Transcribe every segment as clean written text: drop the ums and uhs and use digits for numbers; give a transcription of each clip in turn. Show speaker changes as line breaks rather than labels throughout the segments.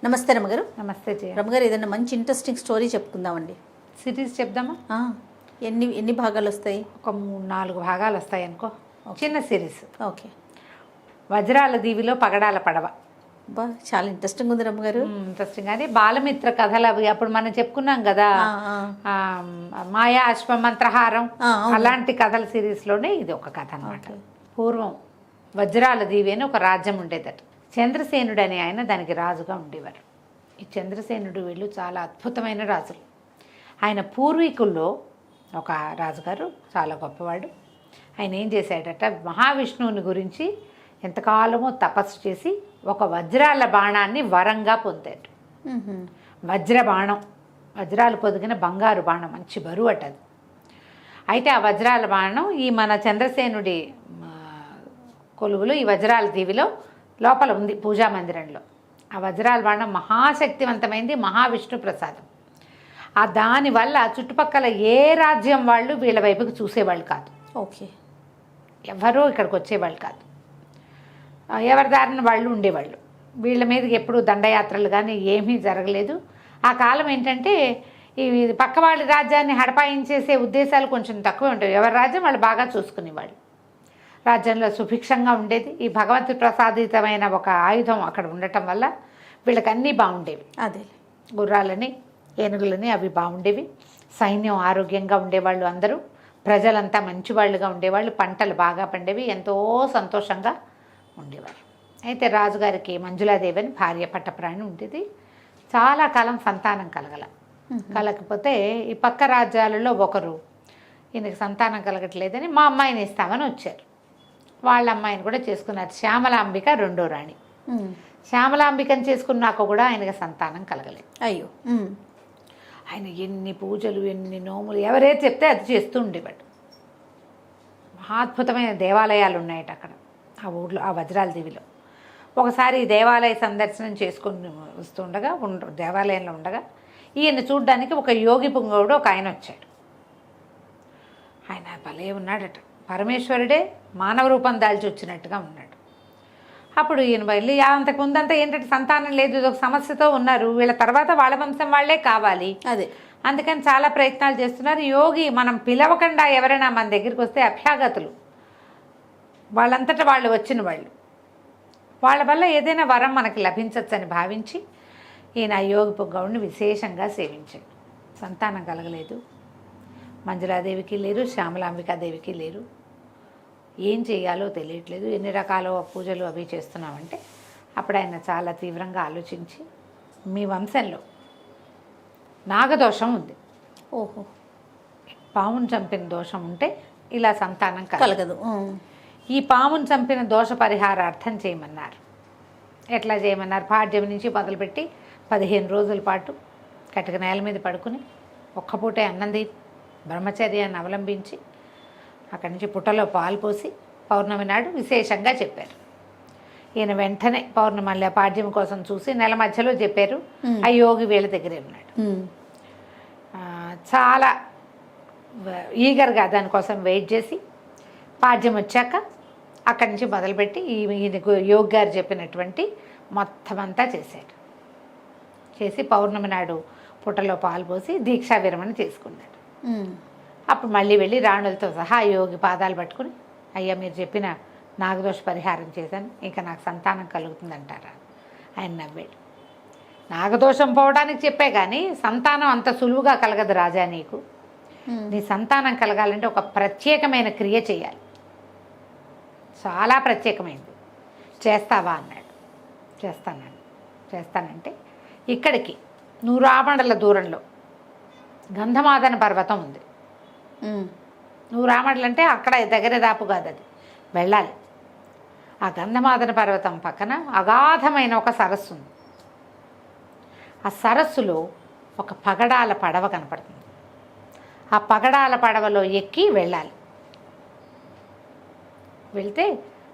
నమస్తే రమ్మగారు.
నమస్తే జయ.
రమ్మగారు, ఏదైనా మంచి ఇంట్రెస్టింగ్ స్టోరీ చెప్పుకుందామండి.
సిరీస్ చెప్దామా?
ఎన్ని ఎన్ని భాగాలు వస్తాయి?
ఒక 3-4 భాగాలు వస్తాయి అనుకో. చిన్న సిరీస్.
ఓకే.
వజ్రాల దీవిలో పగడాల పడవ.
బా, చాలా ఇంట్రెస్టింగ్ ఉంది రమ్మగారు.
ఇంట్రెస్టింగ్. అది బాలమిత్ర కథలు అవి అప్పుడు మనం చెప్పుకున్నాం కదా, మాయా అశ్వమంత్రహారం, అలాంటి కథల సిరీస్లోనే ఇది ఒక కథ అనమాట. పూర్వం వజ్రాల దీవి అని ఒక రాజ్యం ఉండేదట. చంద్రసేనుడు అనే ఆయన దానికి రాజుగా ఉండేవారు. ఈ చంద్రసేనుడు వీళ్ళు చాలా అద్భుతమైన రాజులు. ఆయన పూర్వీకుల్లో ఒక రాజుగారు చాలా గొప్పవాడు. ఆయన ఏం చేశాడట, మహావిష్ణువుని గురించి ఎంతకాలమో తపస్సు చేసి ఒక వజ్రాల బాణాన్ని వరంగా పొందాడు. వజ్ర బాణం, వజ్రాలు పొదిగిన బంగారు బాణం, మంచి బరువు అట అది. అయితే ఆ వజ్రాల బాణం ఈ మన చంద్రసేనుడి కొలువులో ఈ వజ్రాల దీవిలో లోపల ఉంది, పూజా మందిరంలో. ఆ వజ్రాల బాణం మహాశక్తివంతమైంది, మహావిష్ణు ప్రసాదం. ఆ దానివల్ల చుట్టుపక్కల ఏ రాజ్యం వాళ్ళు వీళ్ళ వైపుకి చూసేవాళ్ళు కాదు.
ఓకే.
ఎవరూ ఇక్కడికి వచ్చేవాళ్ళు కాదు. ఎవరి దారిన వాళ్ళు ఉండేవాళ్ళు. వీళ్ళ మీదకి ఎప్పుడు దండయాత్రలు కానీ ఏమీ జరగలేదు. ఆ కాలం ఏంటంటే ఈ పక్క వాళ్ళ రాజ్యాన్ని హడపాయించేసే ఉద్దేశాలు కొంచెం తక్కువే ఉంటాయి. ఎవరి రాజ్యం వాళ్ళు బాగా చూసుకునేవాళ్ళు. రాజ్యంలో సుభిక్షంగా ఉండేది. ఈ భగవంతుడి ప్రసాదితమైన ఒక ఆయుధం అక్కడ ఉండటం వల్ల వీళ్ళకి అన్నీ బాగుండేవి.
అదే,
గుర్రాలని, ఏనుగులని అవి బాగుండేవి. సైన్యం ఆరోగ్యంగా ఉండేవాళ్ళు, అందరూ ప్రజలంతా మంచివాళ్ళుగా ఉండేవాళ్ళు. పంటలు బాగా పండేవి, ఎంతో సంతోషంగా ఉండేవారు. అయితే రాజుగారికి మంజులాదేవి అని భార్య పట్టప్రాణి ఉండేది. చాలా కాలం సంతానం కలగకపోతే ఈ పక్క రాజ్యాలలో ఒకరు ఈయనకి సంతానం కలగట్లేదని మా అమ్మాయిని ఇస్తామని వచ్చారు. వాళ్ళ అమ్మాయిని కూడా చేసుకున్నారు. శ్యామలాంబిక రెండో రాణి. శ్యామలాంబికని చేసుకున్నాక కూడా ఆయనకి సంతానం కలగలేదు.
అయ్యో.
ఆయన ఎన్ని పూజలు, ఎన్ని నోములు, ఎవరైతే చెప్తే అది చేస్తూ ఉండేవాడు. మహాద్భుతమైన దేవాలయాలు ఉన్నాయట అక్కడ ఆ ఊళ్ళో, ఆ వజ్రాల దీవిలో. ఒకసారి దేవాలయ సందర్శనం చేసుకుని వస్తుండగా దేవాలయంలో ఉండగా ఈయన చూడ్డానికి ఒక యోగి పుంగవుడు ఒక ఆయన వచ్చాడు. ఆయన భలే ఉన్నాడట, పరమేశ్వరుడే మానవ రూపం దాల్చి వచ్చినట్టుగా ఉన్నాడు. అప్పుడు ఈయన వెళ్ళి అంతకు ముందంతా ఏంటంటే సంతానం లేదు, ఇది ఒక సమస్యతో ఉన్నారు, వీళ్ళ తర్వాత వాళ్ళ వంశం వాళ్ళే కావాలి,
అదే
అందుకని చాలా ప్రయత్నాలు చేస్తున్నారు. యోగి మనం పిలవకుండా ఎవరైనా మన దగ్గరికి వస్తే అభ్యాగతులు, వాళ్ళంతటా వాళ్ళు వచ్చిన వాళ్ళు, వాళ్ళ వల్ల ఏదైనా వరం మనకి లభించవచ్చని భావించి ఈయన యోగి పుంగవుడిని విశేషంగా సేవించాడు. సంతానం కలగలేదు. మంజులాదేవికి లేరు, శ్యామలాంబికాదేవికి లేరు. ఏం చేయాలో తెలియట్లేదు. ఎన్ని రకాల పూజలు అవి చేస్తున్నామంటే అప్పుడు ఆయన చాలా తీవ్రంగా ఆలోచించి, మీ వంశంలో నాగదోషం ఉంది.
ఓహో.
పామును చంపిన దోషం ఉంటే ఇలా సంతానం
కలగదు.
ఈ పామును చంపిన దోష పరిహారార్థం చేయమన్నారు. ఎట్లా చేయమన్నారు? పాడ్యం నుంచి మొదలుపెట్టి 15 రోజుల పాటు కటిక నేల మీద పడుకుని ఒక్కపూటే అన్నం తిని బ్రహ్మచర్యాన్ని అవలంబించి అక్కడి నుంచి పుట్టలో పాలు పోసి పౌర్ణమి నాడు విశేషంగా చెప్పారు. ఈయన వెంటనే పౌర్ణమి పాడ్యం కోసం చూసి నెల మధ్యలో చెప్పారు. ఆ యోగి వీళ్ళ దగ్గరే ఉన్నాడు. చాలా ఈగర్గా దానికోసం వెయిట్ చేసి పాడ్యం వచ్చాక అక్కడి నుంచి మొదలుపెట్టి ఈయన యోగి గారు చెప్పినటువంటి మొత్తం అంతా చేశాడు. చేసి పౌర్ణమి నాడు పుట్టలో పాలు పోసి దీక్షా విరమణ చేసుకున్నాడు. అప్పుడు మళ్ళీ వెళ్ళి రాణులతో సహా యోగి పాదాలు పట్టుకుని, అయ్యా మీరు చెప్పిన నాగదోష పరిహారం చేశాను, ఇంకా నాకు సంతానం కలుగుతుందంటారా? ఆయన నవ్వాడు. నాగదోషం పోవడానికి చెప్పే కానీ సంతానం అంత సులువుగా కలగదు రాజా. నీకు నీ సంతానం కలగాలంటే ఒక ప్రత్యేకమైన క్రియ చేయాలి, చాలా ప్రత్యేకమైనది. చేస్తావా అన్నాడు. చేస్తానంటే ఇక్కడికి 100 ఆమడల దూరంలో గంధమాదన పర్వతం ఉంది. 100 ఆమడలు అంటే అక్కడ దగ్గర దాపు కాదు, అది వెళ్ళాలి. ఆ గంధమాదన పర్వతం పక్కన అగాధమైన ఒక సరస్సు ఉంది. ఆ సరస్సులో ఒక పగడాల పడవ కనపడుతుంది. ఆ పగడాల పడవలో ఎక్కి వెళ్ళాలి. వెళ్తే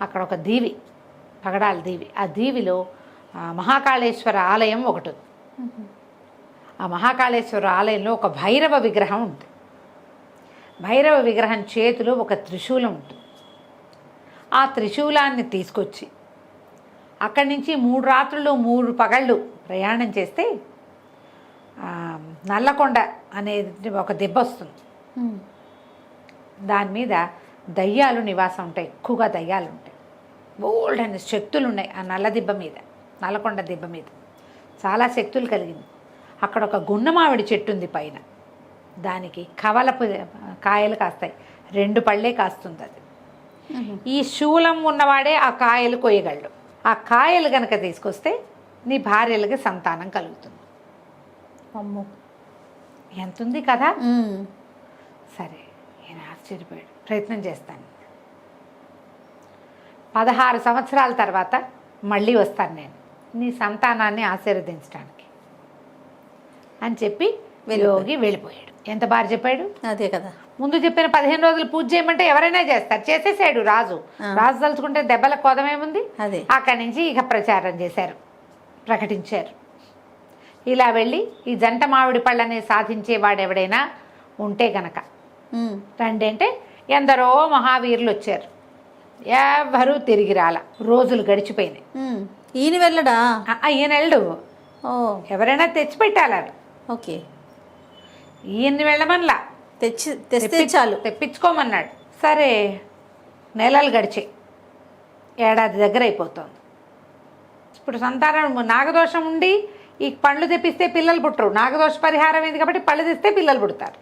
అక్కడ ఒక దీవి, పగడాల దీవి. ఆ దీవిలో మహాకాళేశ్వర ఆలయం ఒకటి ఉంది. ఆ మహాకాళేశ్వర ఆలయంలో ఒక భైరవ విగ్రహం ఉంది. భైరవ విగ్రహం చేతిలో ఒక త్రిశూలం ఉంటుంది. ఆ త్రిశూలాన్ని తీసుకొచ్చి అక్కడి నుంచి 3 రాత్రులు 3 పగళ్ళు ప్రయాణం చేస్తే నల్లకొండ అనేది ఒక దెబ్బ వస్తుంది. దాని మీద దయ్యాలు నివాసం ఉంటాయి, ఎక్కువగా దయ్యాలు ఉంటాయి, బోల్డ్ అనే శక్తులు ఉన్నాయి ఆ నల్ల దిబ్బ మీద, నల్లకొండ దిబ్బ మీద చాలా శక్తులు కలిగింది. అక్కడ ఒక గున్నమావిడి చెట్టు ఉంది పైన, దానికి కవలపు కాయలు కాస్తాయి, 2 పళ్ళే కాస్తుంది అది. ఈ శూలం ఉన్నవాడే ఆ కాయలు కొయ్యగలడు. ఆ కాయలు కనుక తీసుకొస్తే నీ భార్యలకి సంతానం కలుగుతుంది.
అమ్మో,
ఎంతుంది కదా. సరే, ఈయన ఆశ్చర్యపోయాడు. ప్రయత్నం చేస్తాను, 16 సంవత్సరాల తర్వాత మళ్ళీ వస్తాను నేను నీ సంతానాన్ని ఆశీర్వదించడానికి అని చెప్పి యోగి వెళ్ళిపోయాడు. ఎంత బాగా చెప్పాడు.
అదే కదా,
ముందు చెప్పిన 15 రోజులు పూజ చేయమంటే ఎవరైనా చేస్తారు, చేసేసాడు రాజు. రాజు తలుచుకుంటే దెబ్బల కోదమేముంది.
అదే
అక్కడి నుంచి ఇక ప్రచారం చేశారు, ప్రకటించారు. ఇలా వెళ్ళి ఈ జంట మామిడి పళ్ళని సాధించేవాడు ఎవడైనా ఉంటే గనక రండి అంటే ఎందరో మహావీరులు వచ్చారు. ఎవరూ తిరిగి రాల. రోజులు గడిచిపోయినాయి.
ఈయన వెళ్ళడా?
ఈయన వెళ్ళడు,
ఓ
ఎవరైనా తెచ్చిపెట్టాలి అవి.
ఓకే,
ఈయన్ని వెళ్ళమనలా,
తెస్తే చాలు,
తెప్పించుకోమన్నాడు. సరే, నెలలు గడిచాయి, ఏడాది దగ్గర అయిపోతుంది. ఇప్పుడు సంతానం నాగదోషం ఉండి ఈ పండ్లు తెప్పిస్తే పిల్లలు పుట్టరు. నాగదోష పరిహారం ఏంది కాబట్టి పళ్ళు తెస్తే పిల్లలు పుడతారు.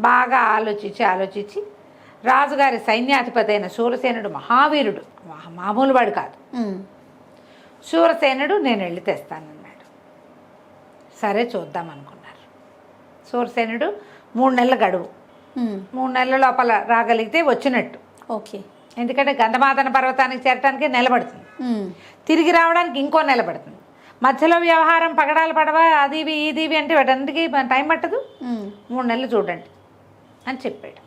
బాగా ఆలోచించి రాజుగారి సైన్యాధిపతి అయిన శూరసేనుడు మహావీరుడు, మామూలు వాడు కాదు. శూరసేనుడు నేను వెళ్ళి తెస్తానన్నాడు. సరే చూద్దాం అనుకున్నారు. శూరసేనుడు 3 నెలల గడువు, 3 నెలల లోపల రాగలిగితే వచ్చినట్టు.
ఓకే,
ఎందుకంటే గంధమాదన పర్వతానికి చేరటానికి నిలబడుతుంది, తిరిగి రావడానికి ఇంకో నిలబడుతుంది. మధ్యలో వ్యవహారం పగడాలు పడవ అదివి ఇదివి అంటే వాటన్నిటికీ టైం పట్టదు. 3 నెలలు చూడండి అని చెప్పాడు.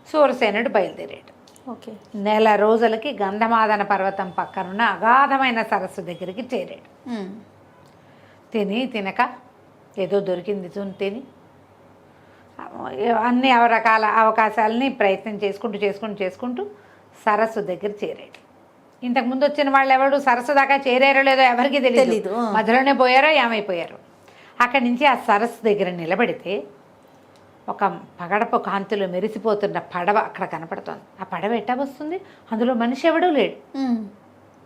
శూరసేనుడు బయలుదేరాడు.
ఓకే,
నెల రోజులకి గంధమాదన పర్వతం పక్కనున్న అగాధమైన సరస్సు దగ్గరికి చేరాడు. తినక ఏదో దొరికింది తిని అన్ని రకాల అవకాశాలని ప్రయత్నం చేసుకుంటూ సరస్సు దగ్గర చేరాడు. ఇంతకుముందు వచ్చిన వాళ్ళు ఎవరు సరస్సు దాకా చేరారో లేదో ఎవరికి తెలియదు. మధ్యలోనే పోయారో ఏమైపోయారో. అక్కడి నుంచి ఆ సరస్సు దగ్గర నిలబడితే ఒక పగడపు కాంతిలో మెరిసిపోతున్న పడవ అక్కడ కనపడుతోంది. ఆ పడవ ఎట్టా వస్తుంది? అందులో మనిషి ఎవడూ లేడు.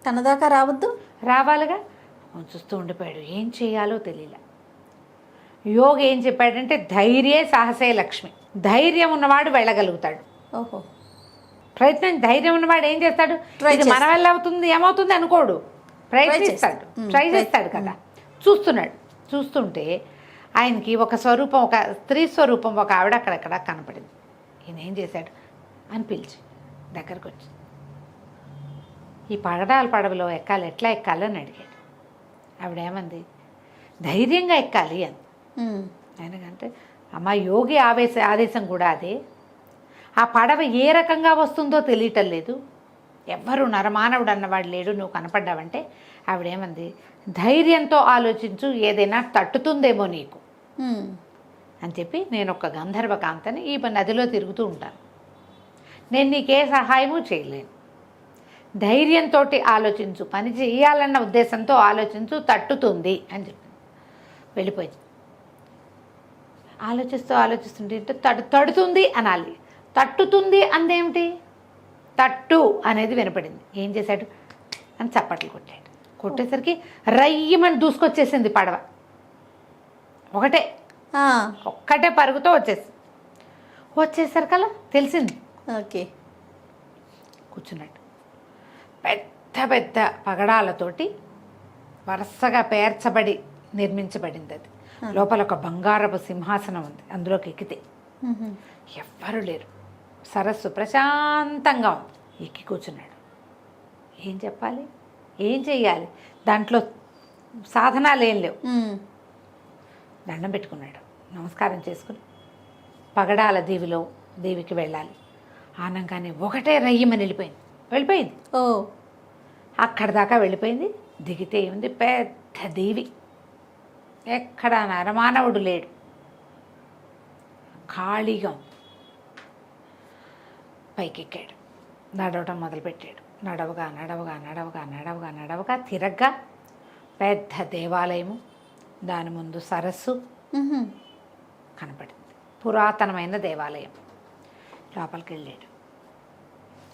తన దాకా రావద్దు,
రావాలిగా. చూస్తూ ఉండిపోయాడు, ఏం చేయాలో తెలియలే. యోగి ఏం చెప్పాడంటే ధైర్యే సాహసే లక్ష్మి. ధైర్యం ఉన్నవాడు వెళ్ళగలుగుతాడు.
ఓహో,
ప్రయత్నం ధైర్యం ఉన్నవాడు ఏం చేస్తాడు? ఇది మన వల్ల అవుతుంది ఏమవుతుంది అనుకోడు, ప్రయత్నిస్తాడు, ట్రై చేస్తాడు కదా. చూస్తుంటే ఆయనకి ఒక స్వరూపం, ఒక స్త్రీ స్వరూపం, ఒక ఆవిడ అక్కడక్కడ కనపడింది. ఈయన ఏం చేశాడు అని పిలిచి దగ్గరకు వచ్చి ఈ పడవలో ఎట్లా ఎక్కాలి అని అడిగాడు. ఆవిడేమంది, ధైర్యంగా ఎక్కాలి అని. ఆయనకంటే అమ్మ యోగి ఆదేశం కూడా అదే. ఆ పడవ ఏ రకంగా వస్తుందో తెలియటం లేదు, ఎవ్వరు నరమానవుడు అన్నవాడు లేడు, నువ్వు కనపడ్డావంటే. ఆవిడేమంది, ధైర్యంతో ఆలోచించు, ఏదైనా తట్టుతుందేమో నీకు అని చెప్పి, నేను ఒక గంధర్వ కాంతని ఈ నదిలో తిరుగుతూ ఉంటాను, నేను నీకే సహాయము చేయలేను, ధైర్యంతో ఆలోచించు, పని చేయాలన్న ఉద్దేశంతో ఆలోచించు, తట్టుతుంది అని చెప్పింది. వెళ్ళిపోయింది. ఆలోచిస్తుంటే తడుతుంది అనాలి, తట్టుతుంది అందేమిటి? తట్టు అనేది వినపడింది. ఏం చేశాడు అని చప్పట్లు కొట్టేసరికి రయ్యమని దూసుకొచ్చేసింది పడవ. ఒక్కటే పరుగుతో వచ్చేసరికల్లా తెలిసింది.
ఓకే,
కూర్చున్నట్టు పెద్ద పగడాలతోటి వరుసగా పేర్చబడి నిర్మించబడింది అది. లోపల ఒక బంగారపు సింహాసనం ఉంది. అందులోకి ఎక్కితే ఎవ్వరూ లేరు, సరస్సు ప్రశాంతంగా ఉంది. ఎక్కి కూర్చున్నాడు. ఏం చెప్పాలి, ఏం చెయ్యాలి? దాంట్లో సాధనాలు ఏం లేవు. దండం పెట్టుకున్నాడు, నమస్కారం చేసుకుని పగడాల దేవికి వెళ్ళాలి. ఆనంగానే ఒకటే రయ్యమని వెళ్ళిపోయింది.
ఓ,
అక్కడి దాకా వెళ్ళిపోయింది. దిగితే ఉంది పెద్ద దేవి, ఎక్కడ నరమానవుడు లేడు, ఖాళీగా ఉంది. పైకెక్కాడు, నడవటం మొదలుపెట్టాడు. నడవగా నడవగా నడవగా నడవగా నడవగా తిరగ్గా పెద్ద దేవాలయము, దాని ముందు సరస్సు
మ్మ్.
కనపడింది. పురాతనమైన దేవాలయం. లోపలికి వెళ్ళాడు.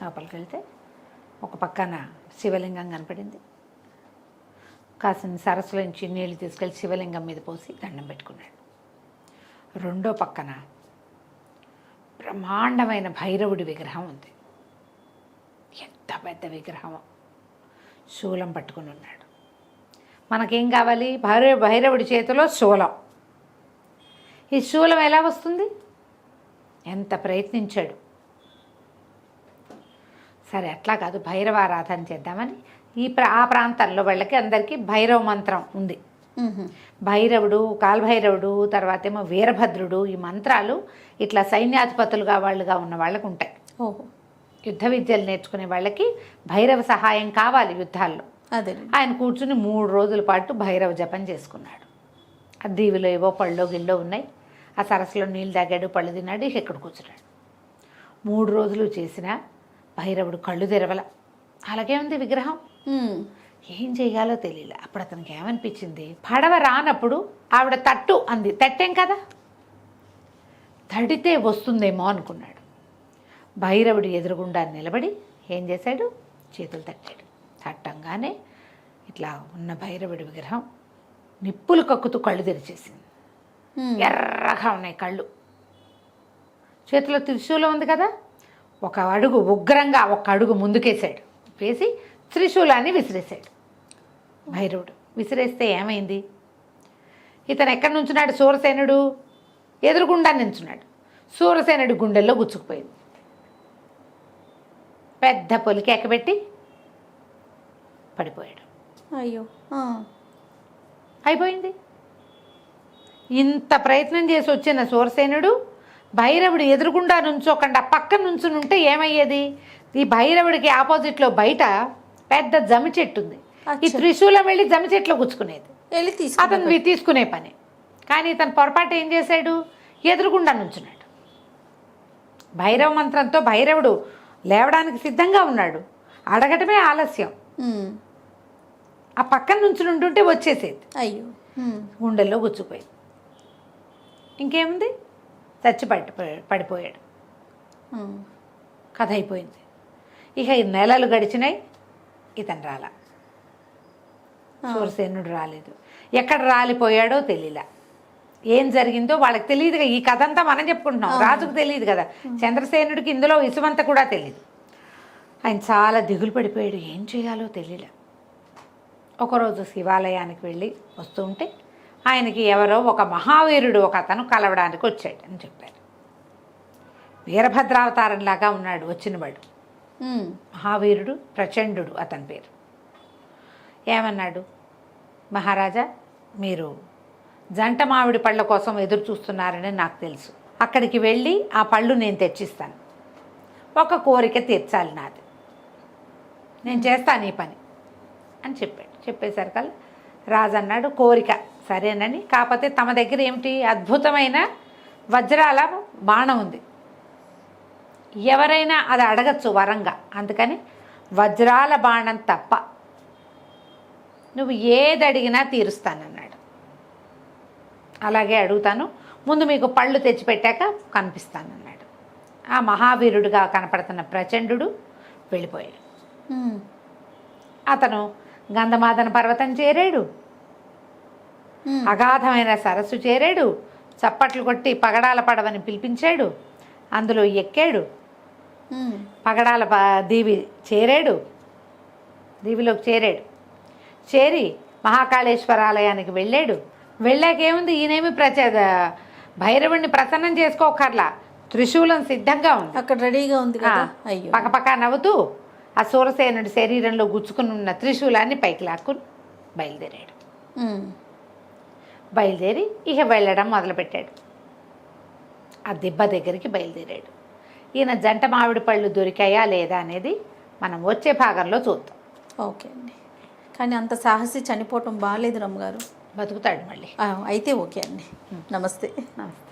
లోపలికి వెళ్తే ఒక పక్కన శివలింగం కనపడింది. కాసిన సరస్సులోంచి నీళ్లు తీసుకెళ్ళి శివలింగం మీద పోసి దండం పెట్టుకున్నాడు. రెండో పక్కన బ్రహ్మాండమైన భైరవుడి విగ్రహం ఉంది. ఎంత పెద్ద విగ్రహమో! శూలం పట్టుకుని ఉన్నాడు. మనకేం కావాలి? భైరవుడి చేతిలో శూలం. ఈ శూలం ఎలా వస్తుంది? ఎంత ప్రయత్నించాడు. సరే అట్లా కాదు, భైరవారాధన చేద్దామని ఆ ప్రాంతంలో వాళ్ళకి అందరికీ భైరవ మంత్రం ఉంది.
మ్మ్.
భైరవుడు, కాలభైరవుడు, తర్వాత ఏమో వీరభద్రుడు, ఈ మంత్రాలు ఇట్లా సైన్యాధిపతులుగా వాళ్ళుగా ఉన్న వాళ్ళకు ఉంటాయి.
ఓహో,
యుద్ధ విద్యలు నేర్చుకునే వాళ్ళకి భైరవ సహాయం కావాలి యుద్ధాల్లో.
అదే.
ఆయన కూర్చుని 3 రోజుల పాటు భైరవ జపం చేసుకున్నాడు. ఆ దీవిలో ఏవో పళ్ళో గిళ్ళో ఉన్నాయి. ఆ సరస్సులో నీళ్ళు తాగాడు, పళ్ళు తిన్నాడు, ఇక్కడ కూర్చున్నాడు. 3 రోజులు చేసిన భైరవుడు కళ్ళు తెరవల. అలాగే ఉంది విగ్రహం.
మ్మ్.
ఏం చేయాలో తెలియలే. అప్పుడు అతనికి ఏమనిపించింది, పడవ రానప్పుడు ఆవిడ తట్టు అంది. తట్టేం కదా, తడితే వస్తుందేమో అనుకున్నాడు. భైరవుడు ఎదురుగుండా నిలబడి ఏం చేశాడు, చేతులు తట్టాడు. తట్టంగానే ఇట్లా ఉన్న భైరవుడి విగ్రహం నిప్పులు కక్కుతూ కళ్ళు తెరిచేసింది.
మ్మ్.
ఎర్రగా ఉన్నాయి కళ్ళు. చేతిలో త్రిశూలం ఉంది కదా, ఒక అడుగు ఉగ్రంగా ఒక అడుగు ముందుకేసాడు. వేసి త్రిశూలాన్ని విసిరేశాడు. భైరవుడు విసిరేస్తే ఏమైంది, ఇతను ఎక్కడి నుంచున్నాడు, సూరసేనుడు ఎదురుగుండా నించున్నాడు. సూరసేనుడి గుండెల్లో గుచ్చుకుపోయింది. పెద్ద పొలికి ఎక్కబెట్టి పడిపోయాడు.
అయ్యో. ఆ.
అయిపోయింది. ఇంత ప్రయత్నం చేసి వచ్చిన సూరసేనుడు భైరవుడు ఎదురుగుండా నుంచోకుండా పక్కన నుంచుని ఉంటే ఏమయ్యేది, ఈ భైరవుడికి ఆపోజిట్లో బయట పెద్ద జమి చెట్టు ఉంది. ఈ త్రిశూలం వెళ్ళి జమి చెట్లో గుచ్చుకునేది,
వెళ్ళి
అతను తీసుకునే పని. కానీ ఇతను పొరపాటు ఏం చేశాడు, ఎదురుగుండా నుంచున్నాడు. భైరవ మంత్రంతో భైరవుడు లేవడానికి సిద్ధంగా ఉన్నాడు. అడగటమే ఆలస్యం.
మ్మ్.
ఆ పక్కన నుంచి ఉంటుంటే వచ్చేసేది.
అయ్యో. మ్మ్.
గుండెల్లో గుచ్చుకుపోయింది. ఇంకేముంది, చచ్చి పడిపోయాడు.
మ్మ్.
కథ అయిపోయింది. ఇక ఈ నెలలు గడిచినాయి, ఇతను రాలా. సూరసేనుడు రాలేదు. ఎక్కడ రాలిపోయాడో తెలియలా. ఏం జరిగిందో వాళ్ళకి తెలియదుగా. ఈ కథ అంతా మనం చెప్పుకుంటున్నాం, రాజుకు తెలియదు కదా. చంద్రసేనుడికి ఇందులో ఇసుమంత కూడా తెలియదు. ఆయన చాలా దిగులు పడిపోయాడు. ఏం చేయాలో తెలియలే. ఒకరోజు శివాలయానికి వెళ్ళి వస్తూ ఉంటే ఆయనకి ఎవరో ఒక మహావీరుడు ఒక అతను కలవడానికి వచ్చాడు అని చెప్పారు. వీరభద్రావతారంలాగా ఉన్నాడు వచ్చినవాడు.
మ్మ్.
మహావీరుడు, ప్రచండు అతని పేరు. ఏమన్నాడు, మహారాజా మీరు జంట మామిడి పళ్ళ కోసం ఎదురు చూస్తున్నారని నాకు తెలుసు. అక్కడికి వెళ్ళి ఆ పళ్ళు నేను తెచ్చిస్తాను. ఒక కోరిక తీర్చాలి నాది, నేను చేస్తాను ఈ పని అని చెప్పాడు. చెప్పేసరికల్లా రాజు అన్నాడు, కోరిక సరేనని, కాకపోతే తమ దగ్గర ఏమిటి, అద్భుతమైన వజ్రాల బాణం ఉంది, ఎవరైనా అది అడగచ్చు వరంగా, అందుకని వజ్రాల బాణం తప్ప నువ్వు ఏది అడిగినా తీరుస్తానన్నాడు. అలాగే అడుగుతాను, ముందు మీకు పళ్ళు తెచ్చిపెట్టాక కనిపిస్తానన్నాడు. ఆ మహావీరుడుగా కనపడుతున్న ప్రచండు వెళ్ళిపోయాడు.
మ్మ్.
అతను గంధమాదన పర్వతం చేరాడు.
మ్మ్.
అగాధమైన సరస్సు చేరాడు. చప్పట్లు కొట్టి పగడాల పడవని పిలిపించాడు. అందులో ఎక్కాడు.
మ్మ్.
పగడాల దీవి చేరాడు. దీవిలోకి చేరాడు. చేరి మహాకాళేశ్వర ఆలయానికి వెళ్ళాడు. వెళ్ళాకేముంది, ఈయనేమి భైరవుడిని ప్రసన్నం చేసుకోకర్లా, త్రిశూలం సిద్ధంగా ఉంది
అక్కడ రెడీగా ఉంది కదా. అయ్యో.
పక్కపక్క నవ్వుతూ ఆ సూరసేనుడి శరీరంలో గుచ్చుకుని ఉన్న త్రిశూలాన్ని పైకి లాక్కుని బయలుదేరాడు.
మ్మ్.
బయలుదేరి ఇక వెళ్ళడం మొదలుపెట్టాడు. ఆ దిబ్బ దగ్గరికి బయలుదేరాడు. ఈయన జంట మామిడి పళ్ళు దొరికాయా లేదా అనేది మనం వచ్చే భాగంలో చూద్దాం.
ఓకే అండి. కానీ అంత సాహసి చనిపోవటం బాగాలేదు రమ్మగారు.
బతుకుతాడు మళ్ళీ.
అయితే ఓకే అండి. నమస్తే.
నమస్తే.